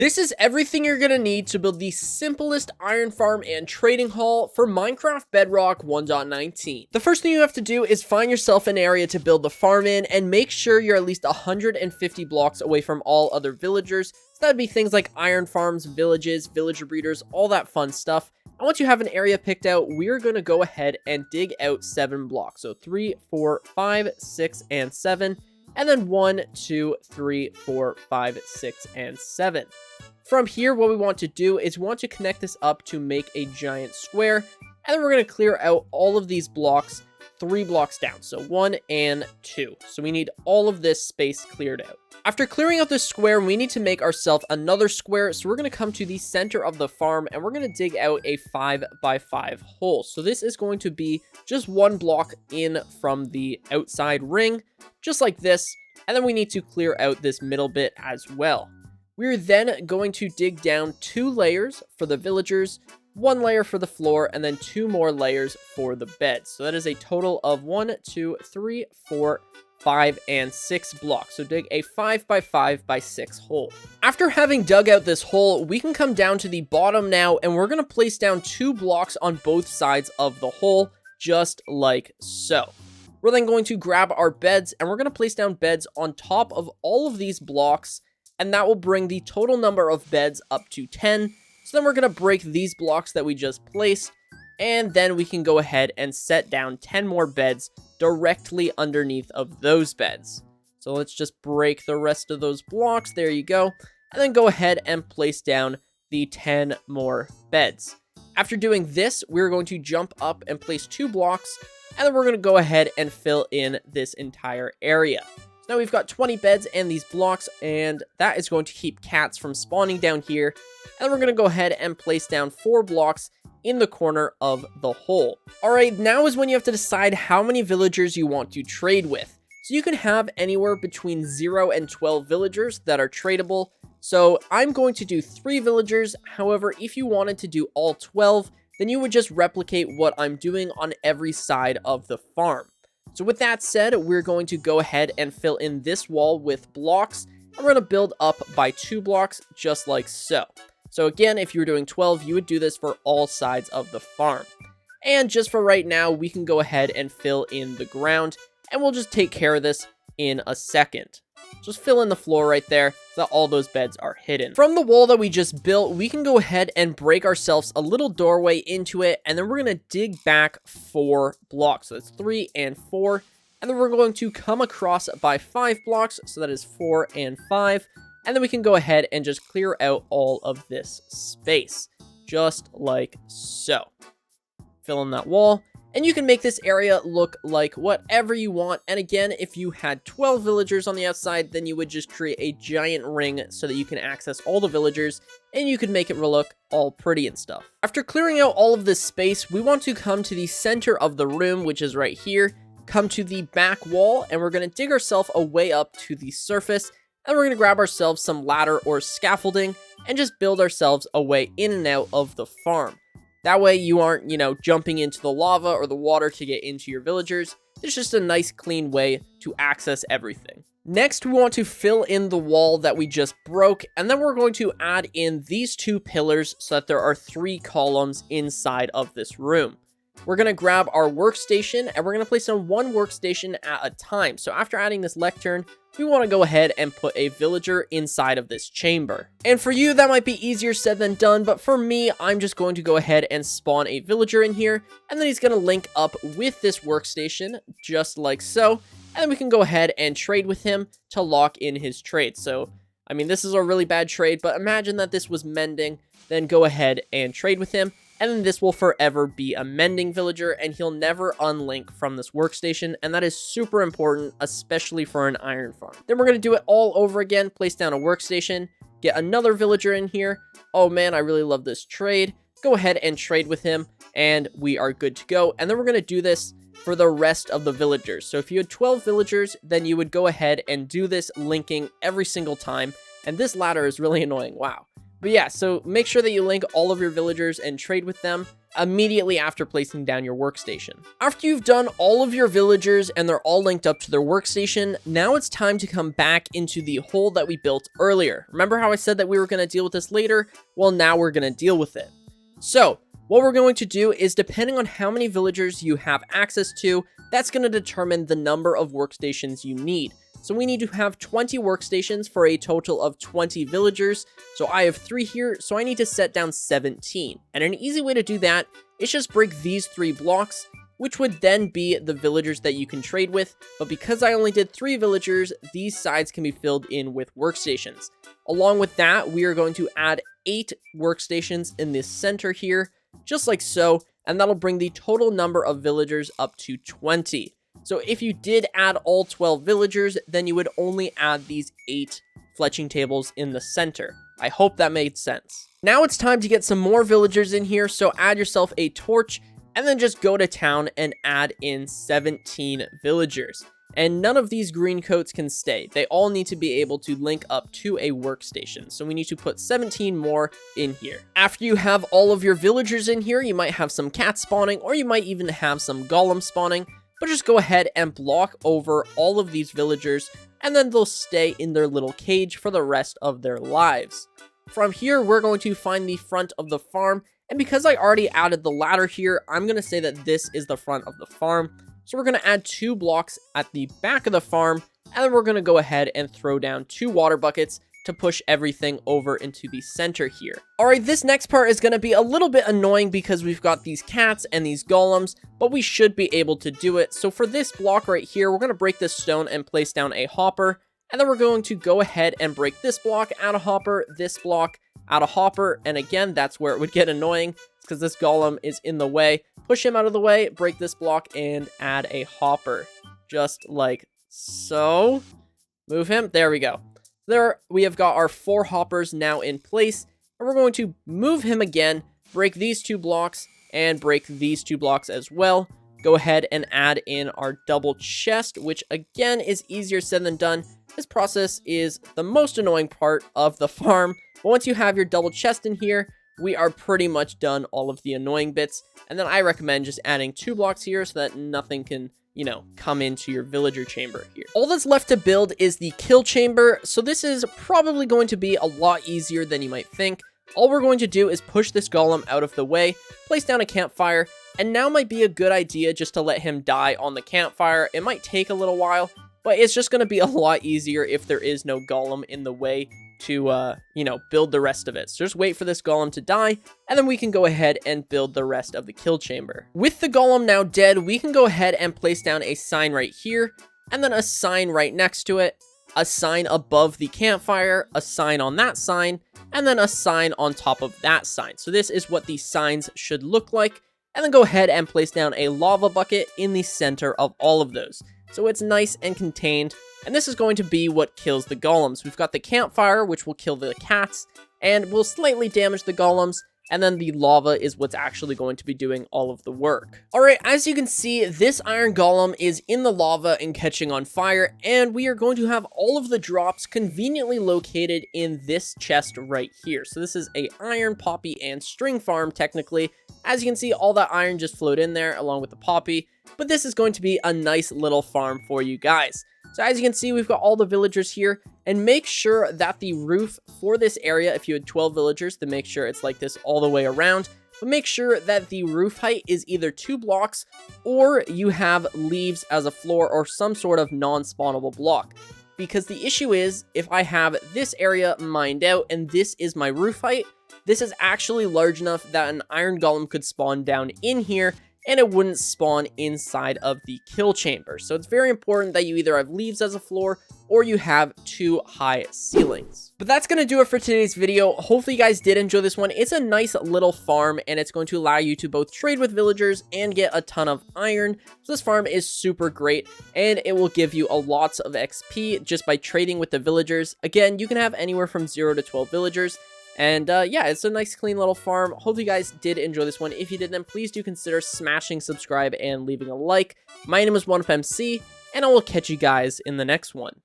This is everything you're going to need to build the simplest iron farm and trading hall for Minecraft Bedrock 1.19. The first thing you have to do is find yourself an area to build the farm in and make sure you're at least 150 blocks away from all other villagers. So that would be things like iron farms, villages, villager breeders, all that fun stuff. And once you have an area picked out, we're going to go ahead and dig out 7 blocks. So 3, 4, 5, 6, and 7. And then 1, 2, 3, 4, 5, 6, and 7. From here, what we want to do is we want to connect this up to make a giant square. And then we're going to clear out all of these blocks 3 blocks down. So 1 and 2. So we need all of this space cleared out. After clearing out this square, we need to make ourselves another square. So we're going to come to the center of the farm and we're going to dig out a 5 by 5 hole. So this is going to be just 1 block in from the outside ring, just like this. And then we need to clear out this middle bit as well. We're then going to dig down 2 layers for the villagers, 1 layer for the floor, and then 2 more layers for the beds. So that is a total of 1, 2, 3, 4, 5, and 6 blocks. So dig a 5 by 5 by 6 hole. After having dug out this hole, we can come down to the bottom now, and we're going to place down 2 blocks on both sides of the hole, just like so. We're then going to grab our beds, and we're going to place down beds on top of all of these blocks, and that will bring the total number of beds up to 10. So then we're going to break these blocks that we just placed, and then we can go ahead and set down 10 more beds directly underneath of those beds. So let's just break the rest of those blocks. There you go. And then go ahead and place down the 10 more beds. After doing this, we're going to jump up and place 2 blocks, and then we're going to go ahead and fill in this entire area. Now we've got 20 beds and these blocks, and that is going to keep cats from spawning down here. And then we're going to go ahead and place down 4 blocks in the corner of the hole. Alright, now is when you have to decide how many villagers you want to trade with. So you can have anywhere between 0 and 12 villagers that are tradable. So I'm going to do 3 villagers. However, if you wanted to do all 12, then you would just replicate what I'm doing on every side of the farm. So with that said, we're going to go ahead and fill in this wall with blocks. And we're going to build up by 2 blocks, just like so. So again, if you were doing 12, you would do this for all sides of the farm. And just for right now, we can go ahead and fill in the ground. And we'll just take care of this in a second. Just fill in the floor right there so that all those beds are hidden. From the wall that we just built, we can go ahead and break ourselves a little doorway into it, and then we're going to dig back 4 blocks. So that's 3 and 4, and then we're going to come across by 5 blocks, so that is 4 and 5, and then we can go ahead and just clear out all of this space, just like so. Fill in that wall. And you can make this area look like whatever you want. And again, if you had 12 villagers on the outside, then you would just create a giant ring so that you can access all the villagers and you could make it look all pretty and stuff. After clearing out all of this space, we want to come to the center of the room, which is right here, come to the back wall, and we're going to dig ourselves a way up to the surface. And we're going to grab ourselves some ladder or scaffolding and just build ourselves a way in and out of the farm. That way you aren't, jumping into the lava or the water to get into your villagers. It's just a nice clean way to access everything. Next, we want to fill in the wall that we just broke, and then we're going to add in these 2 pillars so that there are 3 columns inside of this room. We're going to grab our workstation, and we're going to place on 1 workstation at a time. So after adding this lectern, we want to go ahead and put a villager inside of this chamber. And for you, that might be easier said than done, but for me, I'm just going to go ahead and spawn a villager in here, and then he's going to link up with this workstation, just like so. And then we can go ahead and trade with him to lock in his trade. So, I mean, this is a really bad trade, but imagine that this was mending, then go ahead and trade with him. And then this will forever be a mending villager, and he'll never unlink from this workstation, and that is super important, especially for an iron farm. Then we're going to do it all over again, place down a workstation, get another villager in here. Oh man, I really love this trade. Go ahead and trade with him, and we are good to go. And then we're going to do this for the rest of the villagers. So if you had 12 villagers, then you would go ahead and do this linking every single time, and this ladder is really annoying. Wow. But yeah, so make sure that you link all of your villagers and trade with them immediately after placing down your workstation. After you've done all of your villagers and they're all linked up to their workstation, now it's time to come back into the hole that we built earlier. Remember how I said that we were going to deal with this later? Well, now we're going to deal with it. So what we're going to do is, depending on how many villagers you have access to, that's going to determine the number of workstations you need. So we need to have 20 workstations for a total of 20 villagers. So I have 3 here, so I need to set down 17. And an easy way to do that is just break these 3 blocks, which would then be the villagers that you can trade with. But because I only did 3 villagers, these sides can be filled in with workstations. Along with that, we are going to add 8 workstations in this center here, just like so. And that'll bring the total number of villagers up to 20. So if you did add all 12 villagers, then you would only add these 8 fletching tables in the center. I hope that made sense. Now it's time to get some more villagers in here, so add yourself a torch, and then just go to town and add in 17 villagers. And none of these green coats can stay. They all need to be able to link up to a workstation. So we need to put 17 more in here. After you have all of your villagers in here, you might have some cats spawning, or you might even have some golems spawning. But just go ahead and block over all of these villagers, and then they'll stay in their little cage for the rest of their lives. From here, we're going to find the front of the farm, and because I already added the ladder here, I'm going to say that this is the front of the farm. So we're going to add 2 blocks at the back of the farm, and then we're going to go ahead and throw down 2 water buckets to push everything over into the center here. Alright, this next part is going to be a little bit annoying because we've got these cats and these golems, but we should be able to do it. So for this block right here, we're going to break this stone and place down a hopper, and then we're going to go ahead and break this block, add a hopper, this block, add a hopper, and again, that's where it would get annoying, because this golem is in the way. Push him out of the way, break this block, and add a hopper, just like so. Move him, there we go. There, we have got our 4 hoppers now in place, and we're going to move him again, break these 2 blocks, and break these 2 blocks as well. Go ahead and add in our double chest, which again is easier said than done. This process is the most annoying part of the farm, but once you have your double chest in here, we are pretty much done all of the annoying bits. And then I recommend just adding 2 blocks here so that nothing can, you know, come into your villager chamber here. All that's left to build is the kill chamber, so this is probably going to be a lot easier than you might think. All we're going to do is push this golem out of the way, place down a campfire, and now might be a good idea just to let him die on the campfire. It might take a little while, but it's just going to be a lot easier if there is no golem in the way to, you know, build the rest of it. So just wait for this golem to die, and then we can go ahead and build the rest of the kill chamber. With the golem now dead, we can go ahead and place down a sign right here, and then a sign right next to it, a sign above the campfire, a sign on that sign, and then a sign on top of that sign. So this is what the signs should look like, and then go ahead and place down a lava bucket in the center of all of those. So it's nice and contained, and this is going to be what kills the golems. We've got the campfire, which will kill the cats, and will slightly damage the golems, and then the lava is what's actually going to be doing all of the work. Alright, as you can see, this iron golem is in the lava and catching on fire, and we are going to have all of the drops conveniently located in this chest right here. So this is a iron, poppy, and string farm, technically. As you can see, all that iron just flowed in there along with the poppy, but this is going to be a nice little farm for you guys. So as you can see, we've got all the villagers here, and make sure that the roof for this area, if you had 12 villagers, then make sure it's like this all the way around, but make sure that the roof height is either 2 blocks, or you have leaves as a floor, or some sort of non-spawnable block. Because the issue is, if I have this area mined out, and this is my roof height, this is actually large enough that an iron golem could spawn down in here, and it wouldn't spawn inside of the kill chamber. So it's very important that you either have leaves as a floor, or you have 2 high ceilings. But that's going to do it for today's video. Hopefully you guys did enjoy this one. It's a nice little farm, and it's going to allow you to both trade with villagers and get a ton of iron. So this farm is super great, and it will give you a lots of XP just by trading with the villagers. Again, you can have anywhere from 0 to 12 villagers. And yeah, it's a nice clean little farm. Hope you guys did enjoy this one. If you did, then please do consider smashing subscribe and leaving a like. My name is OneUpMC, and I will catch you guys in the next one.